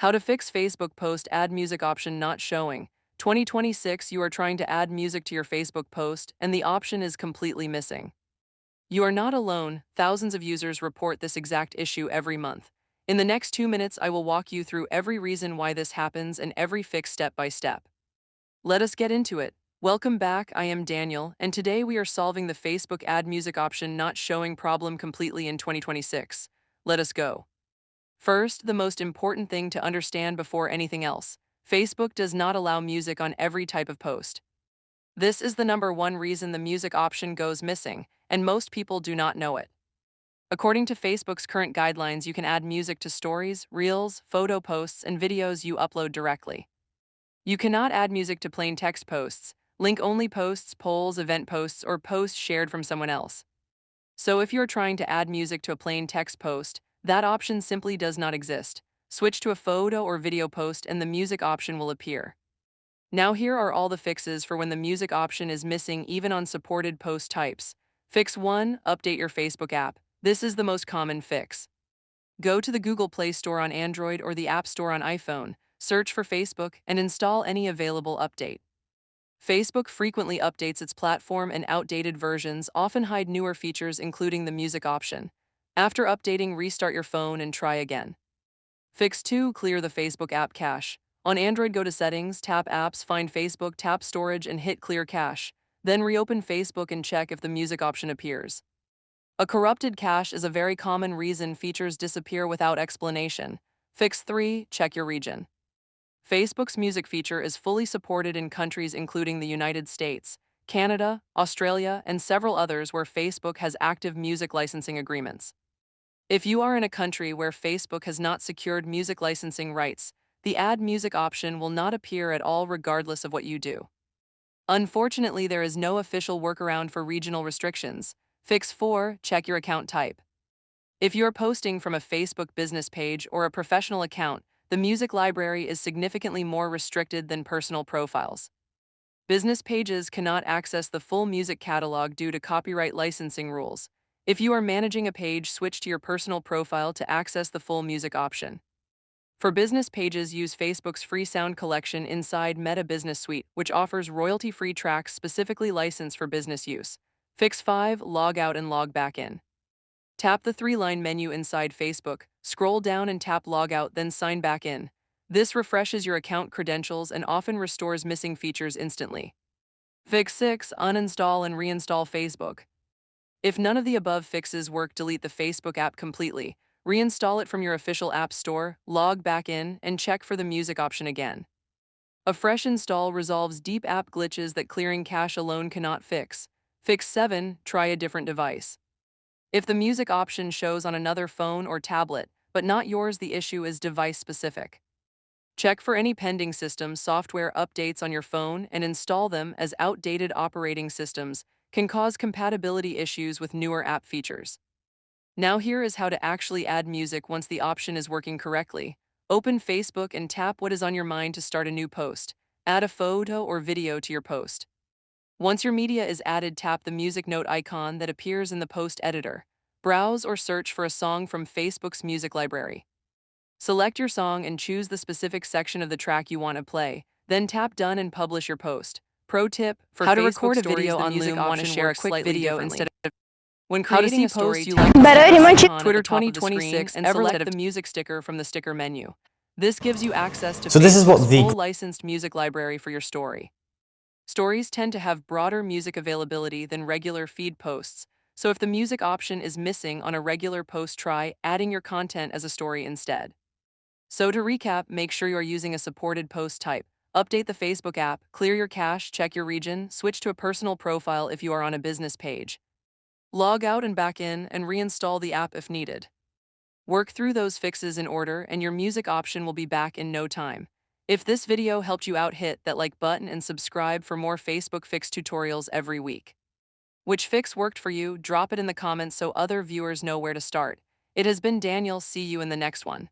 How to fix Facebook post add music option not showing. 2026, you are trying to add music to your Facebook post, and the option is completely missing. You are not alone, thousands of users report this exact issue every month. In the next 2 minutes, I will walk you through every reason why this happens and every fix step by step. Let us get into it. Welcome back, I am Daniel, and today we are solving the Facebook add music option not showing problem completely in 2026. Let us go. First, the most important thing to understand before anything else. Facebook does not allow music on every type of post. This is the number one reason the music option goes missing, and most people do not know it. According to Facebook's current guidelines, you can add music to stories, reels, photo posts, and videos you upload directly. You cannot add music to plain text posts, link-only posts, polls, event posts, or posts shared from someone else. So if you're trying to add music to a plain text post, that option simply does not exist. Switch to a photo or video post and the music option will appear. Now here are all the fixes for when the music option is missing even on supported post types. Fix 1. Update your Facebook app. This is the most common fix. Go to the Google Play Store on Android or the App Store on iPhone, search for Facebook, and install any available update. Facebook frequently updates its platform, and outdated versions often hide newer features, including the music option. After updating, restart your phone and try again. Fix 2. Clear the Facebook app cache. On Android, go to Settings, tap Apps, find Facebook, tap Storage, and hit Clear Cache. Then reopen Facebook and check if the music option appears. A corrupted cache is a very common reason features disappear without explanation. Fix 3. Check your region. Facebook's music feature is fully supported in countries including the United States, Canada, Australia, and several others where Facebook has active music licensing agreements. If you are in a country where Facebook has not secured music licensing rights, the add music option will not appear at all regardless of what you do. Unfortunately, there is no official workaround for regional restrictions. Fix 4. Check your account type. If you're posting from a Facebook business page or a professional account, the music library is significantly more restricted than personal profiles. Business pages cannot access the full music catalog due to copyright licensing rules. If you are managing a page, switch to your personal profile to access the full music option. For business pages, use Facebook's free sound collection inside Meta Business Suite, which offers royalty-free tracks specifically licensed for business use. Fix 5. Log out and log back in. Tap the three-line menu inside Facebook, scroll down and tap Log Out, then Sign Back In. This refreshes your account credentials and often restores missing features instantly. Fix 6. Uninstall and reinstall Facebook. If none of the above fixes work, delete the Facebook app completely, reinstall it from your official app store, log back in, and check for the music option again. A fresh install resolves deep app glitches that clearing cache alone cannot fix. Fix 7. Try a different device. If the music option shows on another phone or tablet, but not yours, the issue is device-specific. Check for any pending system software updates on your phone and install them, as outdated operating systems can cause compatibility issues with newer app features. Now here is how to actually add music once the option is working correctly. Open Facebook and tap what is on your mind to start a new post. Add a photo or video to your post. Once your media is added, tap the music note icon that appears in the post editor. Browse or search for a song from Facebook's music library. Select your song and choose the specific section of the track you want to play, then tap Done and publish your post. Pro tip: for How to Facebook record a stories, video the on music Loom. Want to option share a works quick slightly video differently. instead of When how to creating see a story, posts you you like tap the Better sticker imagine- icon at Twitter the top of the screen 2026 and ever select the music sticker from the sticker menu. This gives you access to So this is what Facebook's the full licensed music library for your story. Stories tend to have broader music availability than regular feed posts, so if the music option is missing on a regular post, try adding your content as a story instead. So to recap, make sure you are using a supported post type. Update the Facebook app, clear your cache, check your region, switch to a personal profile if you are on a business page. Log out and back in, and reinstall the app if needed. Work through those fixes in order, and your music option will be back in no time. If this video helped you out, hit that like button and subscribe for more Facebook fix tutorials every week. Which fix worked for you? Drop it in the comments so other viewers know where to start. It has been Daniel. See you in the next one.